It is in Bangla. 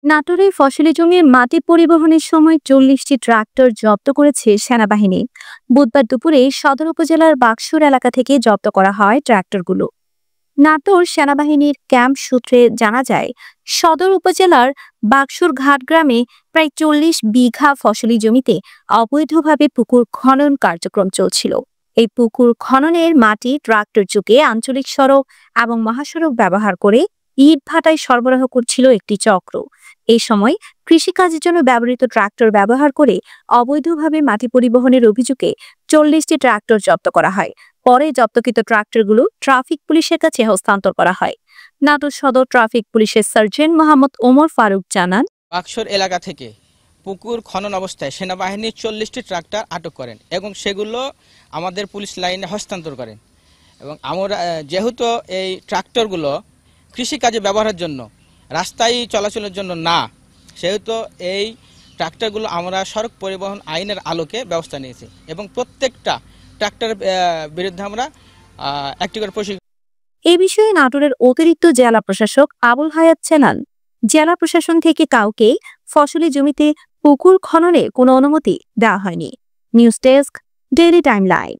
নাটোরে ফসলি জমির মাটি পরিবহনের সময় ৪০টি ট্রাক্টর জব্দ করেছে সেনাবাহিনী। বুধবার দুপুরে সদর উপজেলার বাকসুর এলাকা থেকে জব্দ করা হয় ট্রাক্টরগুলো। নাটোর সেনাবাহিনীর ক্যাম্প সূত্রে জানা যায়, সদর উপজেলার বাকসুর ঘাট গ্রামে প্রায় ৪০ বিঘা ফসলি জমিতে অবৈধভাবে পুকুর খনন কার্যক্রম চলছিল। এই পুকুর খননের মাটি ট্রাক্টর যুগে আঞ্চলিক সড়ক এবং মহাসড়ক ব্যবহার করে ইট ভাটায় সরবরাহ করছিল একটি চক্র। এই সময় কৃষিকাজের জন্য ব্যবহৃত ট্রাক্টর ব্যবহার করে অবৈধভাবে মাটি পরিবহনের অভিযোগে ৪০টি ট্রাক্টর জব্দ করা হয়। পরে জব্দকৃত ট্রাক্টরগুলো ট্রাফিক পুলিশের কাছে হস্তান্তর করা হয়। নাটোর সদর ট্রাফিক পুলিশের সার্জেন্ট মোহাম্মদ ওমর ফারুক জানান, বাকসুর এলাকা থেকে পুকুর খনন অবস্থায় সেনাবাহিনী ৪০টি ট্রাক্টর আটক করেন এবং সেগুলো আমাদের পুলিশ লাইনে হস্তান্তর করেন। এবং আমরা যেহেতু এই ট্রাক্টরগুলো কৃষিকাজে ব্যবহারের জন্য, রাস্তায় চলাচলের জন্য না, সেহেতু এই ট্রাক্টরগুলো আমরা সড়ক পরিবহন আইনের আলোকে ব্যবস্থা নিয়েছি এবং প্রত্যেকটা ট্রাক্টরের বিরুদ্ধে আমরা একটি করে প্রশিক্ষণ। এ বিষয়ে নাটোরের অতিরিক্ত জেলা প্রশাসক আবুল হায়াত জানান, জেলা প্রশাসন থেকে কাউকে ফসলি জমিতে পুকুর খননে কোনো অনুমতি দেওয়া হয়নি। News desk, daily timeline.